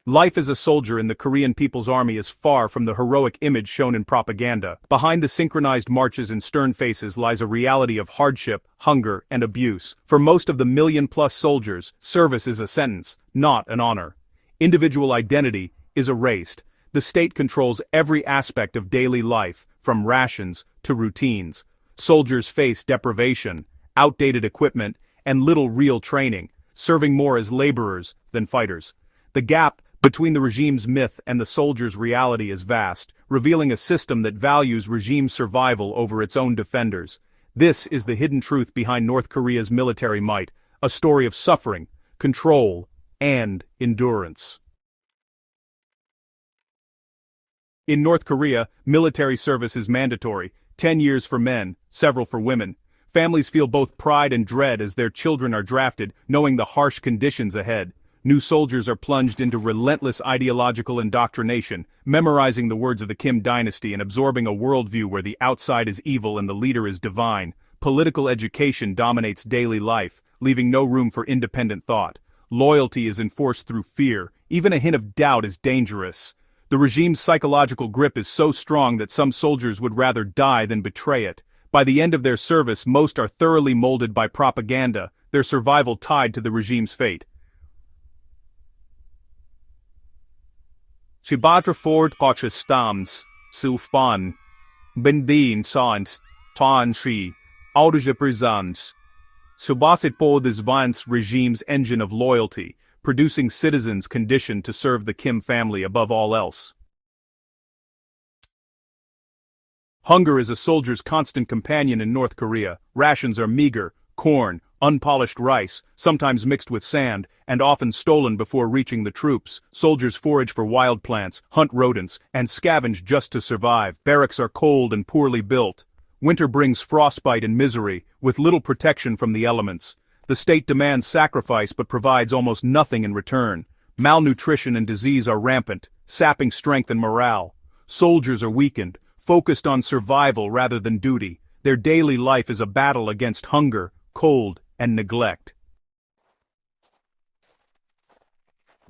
Life as a soldier in the Korean People's Army is far from the heroic image shown in propaganda. Behind the synchronized marches and stern faces lies a reality of hardship, hunger, and abuse. For most of the million-plus soldiers, service is a sentence, not an honor. Individual identity is erased. The state controls every aspect of daily life, from rations to routines. Soldiers face deprivation, outdated equipment, and little real training, serving more as laborers than fighters. The gap between the regime's myth and the soldier's reality is vast, revealing a system that values regime survival over its own defenders. This is the hidden truth behind North Korea's military might, a story of suffering, control, and endurance. In North Korea, military service is mandatory, 10 years for men, several for women. Families feel both pride and dread as their children are drafted, knowing the harsh conditions ahead. New soldiers are plunged into relentless ideological indoctrination, memorizing the words of the Kim dynasty and absorbing a worldview where the outside is evil and the leader is divine. Political education dominates daily life, leaving no room for independent thought. Loyalty is enforced through fear. Even a hint of doubt is dangerous. The regime's psychological grip is so strong that some soldiers would rather die than betray it. By the end of their service, most are thoroughly molded by propaganda, their survival tied to the regime's fate. Sibatra Ford Potchestams, Silfban, Bendin Sans, Tan Shi, Autojapresans. Subasit po desvance regime's engine of loyalty, producing citizens conditioned to serve the Kim family above all else. Hunger is a soldier's constant companion in North Korea. Rations are meager, corn, unpolished rice, sometimes mixed with sand, and often stolen before reaching the troops. Soldiers forage for wild plants, hunt rodents, and scavenge just to survive. Barracks are cold and poorly built. Winter brings frostbite and misery, with little protection from the elements. The state demands sacrifice but provides almost nothing in return. Malnutrition and disease are rampant, sapping strength and morale. Soldiers are weakened, focused on survival rather than duty. Their daily life is a battle against hunger, cold, and neglect.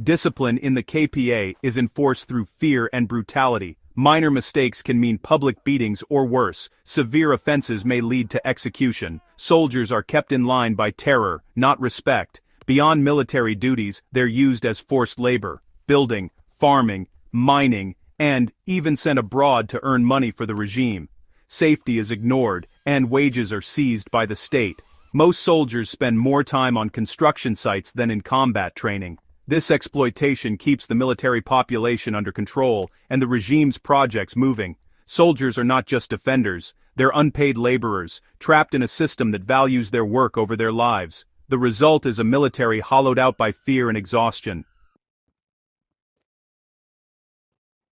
Discipline in the KPA is enforced through fear and brutality. Minor mistakes can mean public beatings or worse. Severe offenses may lead to execution. Soldiers are kept in line by terror, not respect. Beyond military duties, they're used as forced labor, building, farming, mining, and even sent abroad to earn money for the regime. Safety is ignored, and wages are seized by the state. Most soldiers spend more time on construction sites than in combat training. This exploitation keeps the military population under control and the regime's projects moving. Soldiers are not just defenders, they're unpaid laborers, trapped in a system that values their work over their lives. The result is a military hollowed out by fear and exhaustion.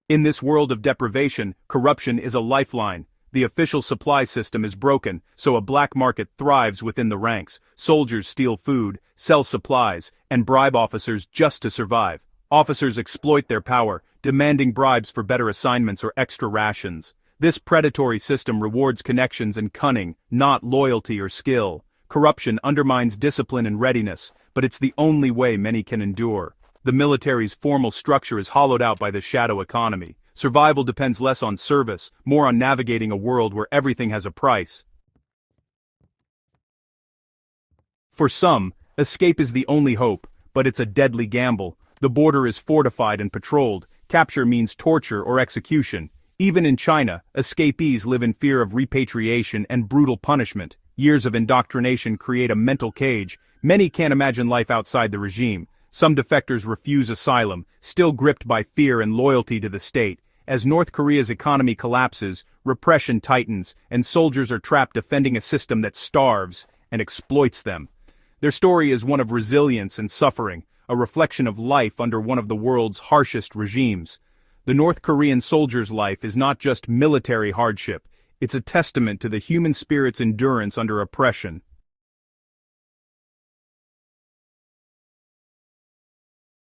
In this world of deprivation, corruption is a lifeline. The official supply system is broken, so a black market thrives within the ranks. Soldiers steal food, sell supplies, and bribe officers just to survive. Officers exploit their power, demanding bribes for better assignments or extra rations. This predatory system rewards connections and cunning, not loyalty or skill. Corruption undermines discipline and readiness, but it's the only way many can endure. The military's formal structure is hollowed out by the shadow economy. Survival depends less on service, more on navigating a world where everything has a price. For some, escape is the only hope, but it's a deadly gamble. The border is fortified and patrolled. Capture means torture or execution. Even in China, escapees live in fear of repatriation and brutal punishment. Years of indoctrination create a mental cage. Many can't imagine life outside the regime. Some defectors refuse asylum, still gripped by fear and loyalty to the state. As North Korea's economy collapses, repression tightens, and soldiers are trapped defending a system that starves and exploits them. Their story is one of resilience and suffering, a reflection of life under one of the world's harshest regimes. The North Korean soldier's life is not just military hardship, it's a testament to the human spirit's endurance under oppression.